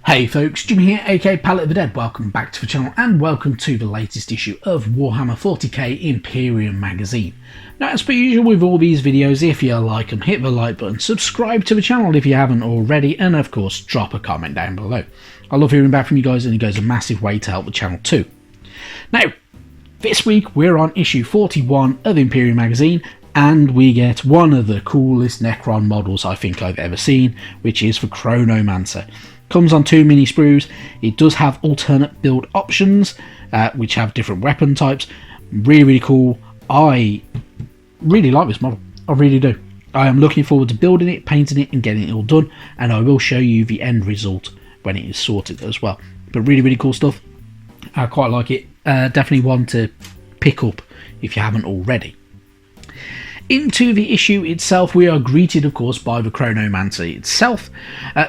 Hey folks, Jimmy here, aka Palette of the Dead. Welcome back to the channel and welcome to the latest issue of Warhammer 40k Imperium magazine. Now, as per usual with all these videos, if you like them, hit the like button, subscribe to the channel if you haven't already, and of course drop a comment down below. I love hearing back from you guys and it goes a massive way to help the channel too. Now, this week we're on issue 41 of Imperium magazine, and we get one of the coolest Necron models I think I've ever seen, which is the Chronomancer. Comes on 2 mini sprues. It does have alternate build options, which have different weapon types. Really cool. I really like this model. I really do. I am looking forward to building it, painting it and getting it all done, and I will show you the end result when it is sorted as well. But really cool stuff. I quite like it. Definitely one to pick up if you haven't already. Into the issue itself, we are greeted, of course, by the Chronomancer itself.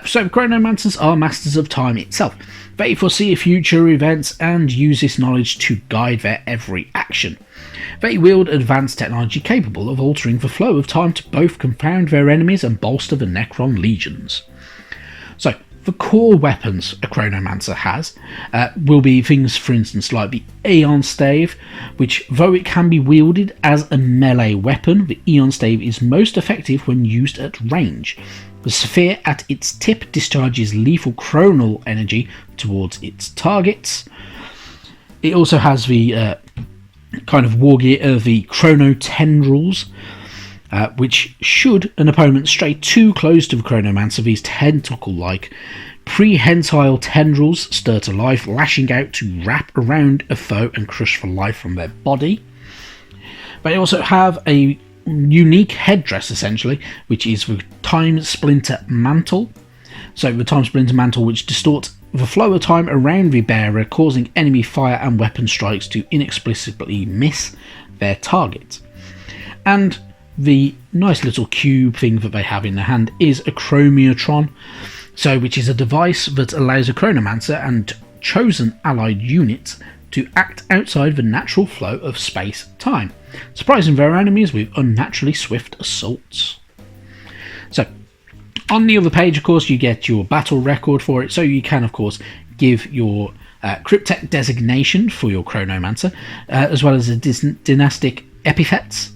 So the Chronomancers are masters of time itself. They foresee future events and use this knowledge to guide their every action. They wield advanced technology capable of altering the flow of time to both confound their enemies and bolster the Necron legions. So, the core weapons a Chronomancer has will be things, for instance, like the Aeon Stave, which, though it can be wielded as a melee weapon, the Aeon Stave is most effective when used at range. The sphere at its tip discharges lethal chronal energy towards its targets. It also has the kind of war gear of the Chrono Tendrils, which should an opponent stray too close to the Chronomancer, these tentacle-like prehensile tendrils stir to life, lashing out to wrap around a foe and crush the life from their body. They also have a unique headdress, essentially, which is the Time Splinter Mantle. So the Time Splinter Mantle, which distorts the flow of time around the bearer, causing enemy fire and weapon strikes to inexplicably miss their target. And the nice little cube thing that they have in their hand is a Chromiatron, which is a device that allows a Chronomancer and chosen allied units to act outside the natural flow of space-time, surprising their enemies with unnaturally swift assaults. So, on the other page, of course, you get your battle record for it, so you can, of course, give your cryptech designation for your Chronomancer, as well as the dynastic epithets.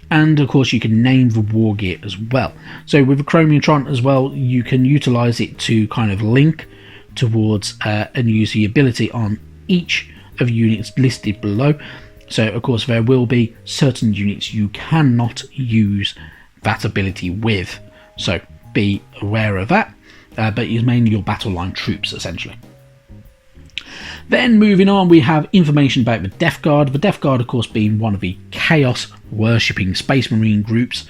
And of course you can name the war gear as well. So with the Chromiatron as well, you can utilise it to kind of link towards and use the ability on each of the units listed below. So of course there will be certain units you cannot use that ability with. So be aware of that, but it's mainly your battle line troops essentially. Then moving on, we have information about the Death Guard. The Death Guard, of course, being one of the Chaos worshipping Space Marine groups.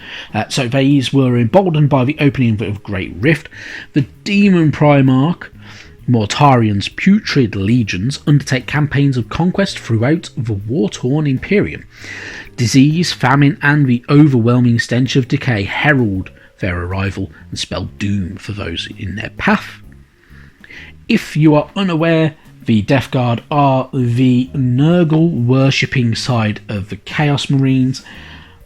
So these were emboldened by the opening of Great Rift. The Demon Primarch, Mortarian's putrid legions, undertake campaigns of conquest throughout the war-torn Imperium. Disease, famine, and the overwhelming stench of decay herald their arrival and spell doom for those in their path. If you are unaware, the Death Guard are the Nurgle worshipping side of the Chaos Marines.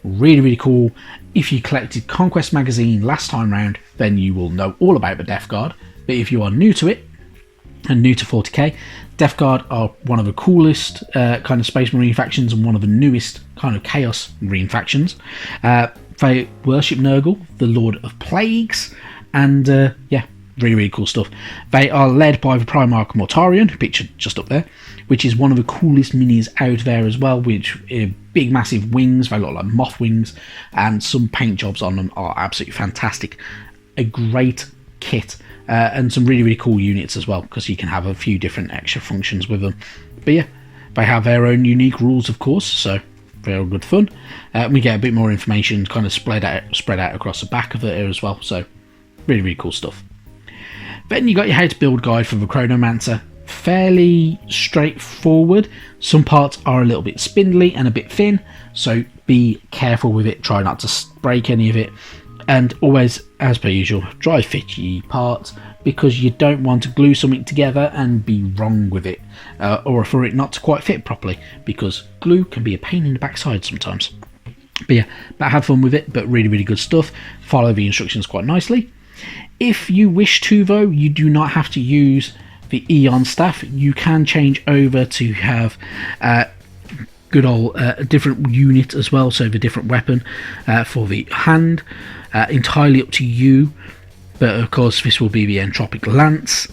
Really cool. If you collected Conquest magazine last time round, then you will know all about the Death Guard. But if you are new to it and new to 40k, Death Guard are one of the coolest kind of Space Marine factions and one of the newest kind of Chaos Marine factions. They worship Nurgle, the Lord of Plagues, and yeah. Really cool stuff. They are led by the Primarch Mortarian, pictured just up there, which is one of the coolest minis out there as well, which big massive wings, they look like moth wings, and some paint jobs on them are absolutely fantastic. A great kit, and some really cool units as well, because you can have a few different extra functions with them. But yeah, they have their own unique rules, of course, so very good fun. We get a bit more information kind of spread out across the back of it here as well, so really cool stuff. Then you got your how to build guide for the Chronomancer. Fairly straightforward. Some parts are a little bit spindly and a bit thin, so be careful with it. Try not to break any of it. And always, as per usual, dry fit your parts, because you don't want to glue something together and be wrong with it, or for it not to quite fit properly, because glue can be a pain in the backside sometimes. But yeah, have fun with it, but really good stuff. Follow the instructions quite nicely. If you wish to, though, you do not have to use the Aeon Staff. You can change over to have good old different unit as well, so the different weapon for the hand. Entirely up to you. But of course this will be the Entropic Lance,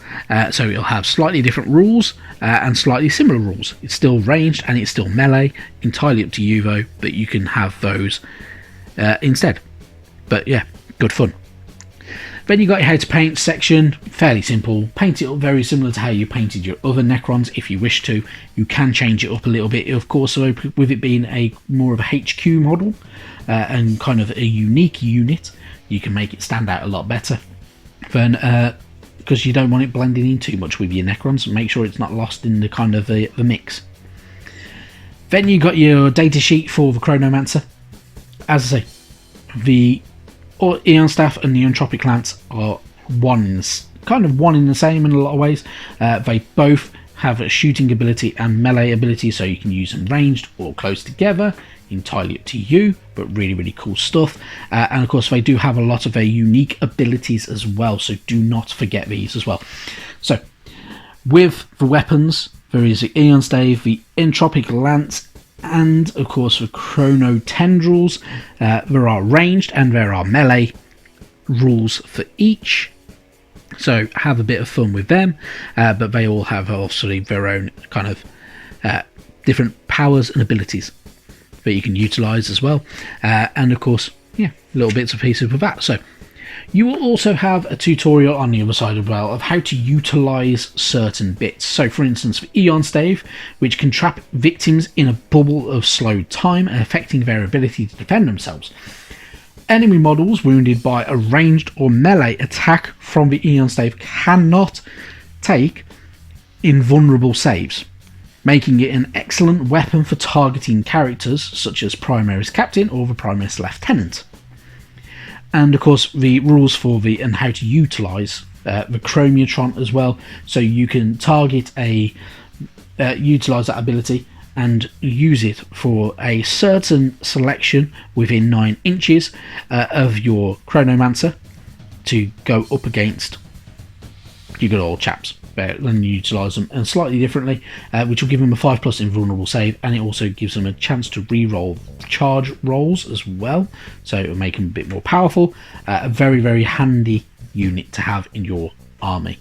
so it'll have slightly different rules and slightly similar rules. It's still ranged and it's still melee, entirely up to you though, but you can have those instead. But yeah, good fun. Then you got your how to paint section, fairly simple. Paint it up very similar to how you painted your other Necrons if you wish to. You can change it up a little bit, of course, so with it being a more of a HQ model and kind of a unique unit, you can make it stand out a lot better. Then, because you don't want it blending in too much with your Necrons, make sure it's not lost in the kind of the mix. Then you got your data sheet for the Chronomancer. As I say, the Aeon Staff and the Entropic Lance are kind of one in the same in a lot of ways. They both have a shooting ability and melee ability, so you can use them ranged or close together. Entirely up to you, but really, really cool stuff. And of course, they do have a lot of their unique abilities as well, so do not forget these as well. So, with the weapons, there is the Aeon Stave, the Entropic Lance, and of course the Chrono Tendrils. There are ranged and there are melee rules for each, so have a bit of fun with them. But they all have obviously their own kind of different powers and abilities that you can utilize as well, and of course, yeah, little bits and pieces with that. So you will also have a tutorial on the other side as well of how to utilize certain bits. So for instance, the Aeon Stave, which can trap victims in a bubble of slowed time, affecting their ability to defend themselves. Enemy models wounded by a ranged or melee attack from the Aeon Stave cannot take invulnerable saves, making it an excellent weapon for targeting characters such as Primaris Captain or the Primaris Lieutenant. And of course the rules for the and how to utilise the Chromatron as well, so you can target utilise that ability and use it for a certain selection within 9 inches of your Chronomancer to go up against your good old chaps. Then you utilise them and slightly differently, which will give them a 5+ invulnerable save, and it also gives them a chance to re-roll charge rolls as well, so it will make them a bit more powerful. A very, very handy unit to have in your army.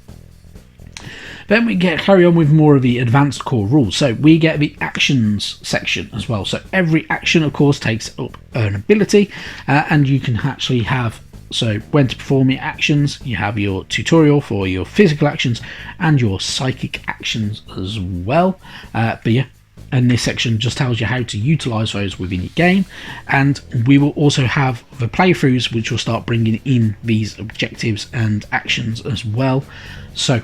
Then we carry on with more of the advanced core rules. So we get the actions section as well. So every action, of course, takes up an ability, and you can actually have, so when to perform your actions, you have your tutorial for your physical actions and your psychic actions as well. But yeah, and this section just tells you how to utilize those within your game. And we will also have the playthroughs, which will start bringing in these objectives and actions as well. So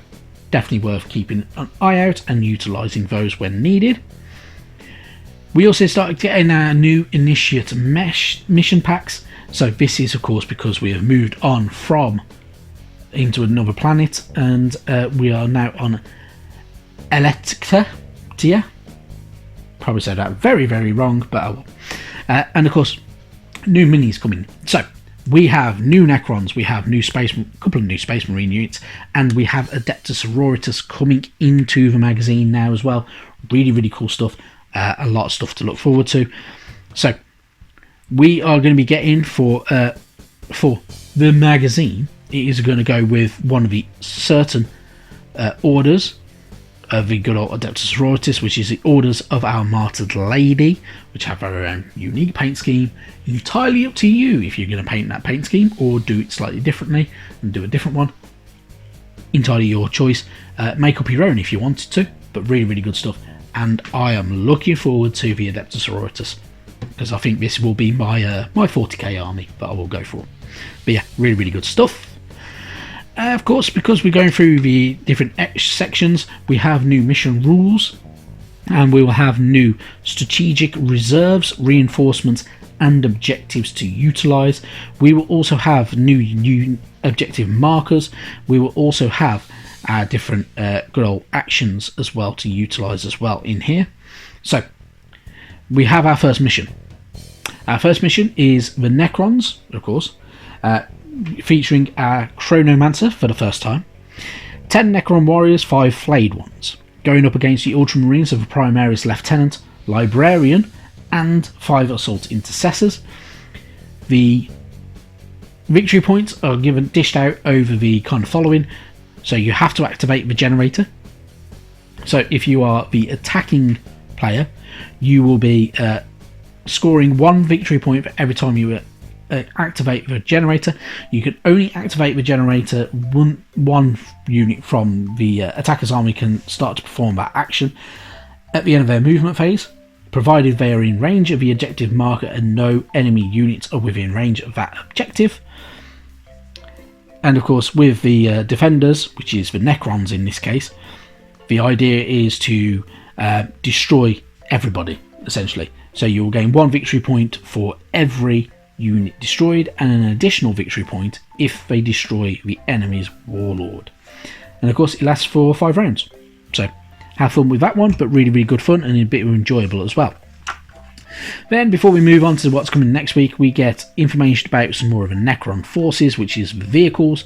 definitely worth keeping an eye out and utilizing those when needed. We also started getting our new Initiate mission packs. So this is of course because we have moved on from into another planet, and we are now on Electia. Probably said that very, very wrong, but I will. And of course, new minis coming. So we have new Necrons, we have couple of new Space Marine units, and we have Adeptus Sororitas coming into the magazine now as well. Really, really cool stuff. A lot of stuff to look forward to. So we are going to be getting for the magazine, it is going to go with one of the certain orders of the good old Adeptus Sororitas, which is the Orders of Our Martyred Lady, which have their own unique paint scheme. Entirely up to you if you're going to paint that paint scheme or do it slightly differently and do a different one. Entirely your choice. Make up your own if you wanted to, but really, really good stuff. And I am looking forward to the Adeptus Sororitas, because I think this will be my my 40k army that I will go for. But yeah, really, really good stuff. Of course, because we're going through the different sections, we have new mission rules, and we will have new strategic reserves, reinforcements, and objectives to utilize. We will also have new objective markers. We will also have different good old actions as well to utilize as well in here. So we have our first mission. Our first mission is the Necrons, of course. featuring a Chronomancer for the first time, 10 Necron warriors, 5 flayed ones, going up against the Ultramarines of a Primaris Lieutenant, Librarian, and 5 Assault Intercessors. The victory points are dished out over the kind of following. So you have to activate the generator. So if you are the attacking player, you will be scoring 1 victory point for every time you activate the generator. You can only activate the generator one unit from the attacker's army can start to perform that action at the end of their movement phase, provided they are in range of the objective marker and no enemy units are within range of that objective. And of course, with the defenders, which is the Necrons in this case, the idea is to destroy everybody, essentially. So you'll gain 1 victory point for every unit destroyed, and an additional victory point if they destroy the enemy's warlord. And of course, it lasts for 5 rounds. So have fun with that one, but really, really good fun and a bit enjoyable as well. Then, before we move on to what's coming next week, we get information about some more of the Necron forces, which is the vehicles.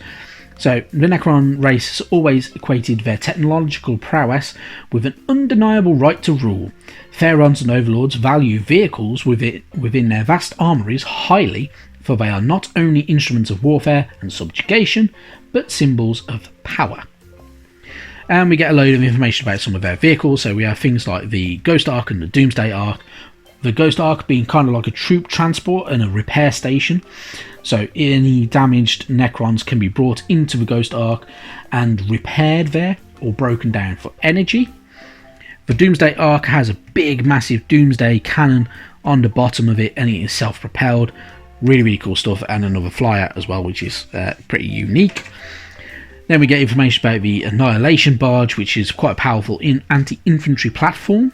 So, the Necron race has always equated their technological prowess with an undeniable right to rule. Pharaons and overlords value vehicles within their vast armories highly, for they are not only instruments of warfare and subjugation, but symbols of power. And we get a load of information about some of their vehicles. So we have things like the Ghost Ark and the Doomsday Ark. The Ghost Ark being kind of like a troop transport and a repair station. So any damaged Necrons can be brought into the Ghost Ark and repaired there or broken down for energy. The Doomsday Ark has a big, massive Doomsday cannon on the bottom of it, and it is self-propelled. Really, really cool stuff, and another flyout as well, which is pretty unique. Then we get information about the Annihilation Barge, which is quite a powerful anti-infantry platform.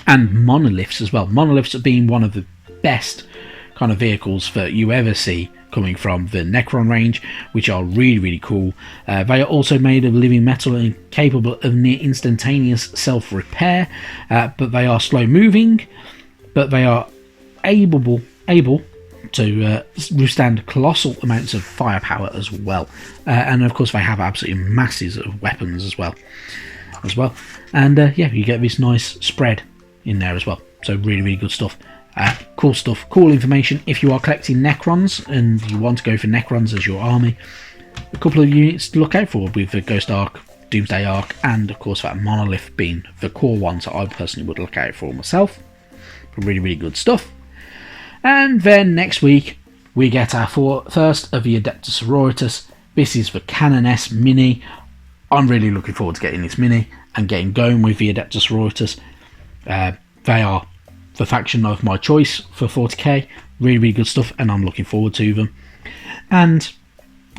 And monoliths as well. Monoliths have been one of the best kind of vehicles that you ever see coming from the Necron range, which are really, really cool. They are also made of living metal and capable of near instantaneous self-repair, but they are slow moving, but they are able to withstand colossal amounts of firepower as well. And of course they have absolutely masses of weapons as well. And yeah, you get this nice spread in there as well. So really, really good stuff. Cool stuff, cool information. If you are collecting Necrons and you want to go for Necrons as your army, a couple of units to look out for with the Ghost Ark, Doomsday Ark, and of course that Monolith being the core ones that I personally would look out for myself. Really, really good stuff. And then next week we get our first of the Adeptus Sororitas. This is the Canoness Mini. I'm really looking forward to getting this mini and getting going with the Adeptus Sororitas. They are the faction of my choice for 40k. Really, really good stuff, and I'm looking forward to them. And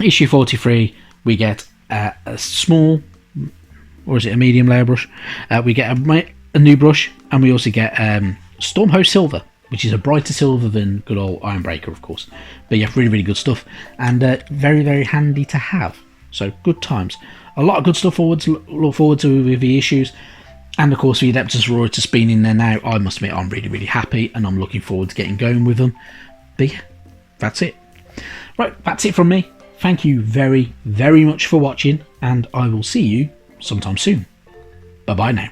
issue 43, we get a small, or is it a medium layer brush? We get a new brush, and we also get Stormhost Silver, which is a brighter silver than good old Ironbreaker, of course. But yeah, really, really good stuff, and very, very handy to have. So good times. A lot of good stuff look forward to with the issues. And of course the Adeptus Sororitas being in there now, I must admit I'm really, really happy, and I'm looking forward to getting going with them. But yeah, that's it. Right, that's it from me. Thank you very, very much for watching, and I will see you sometime soon. Bye bye now.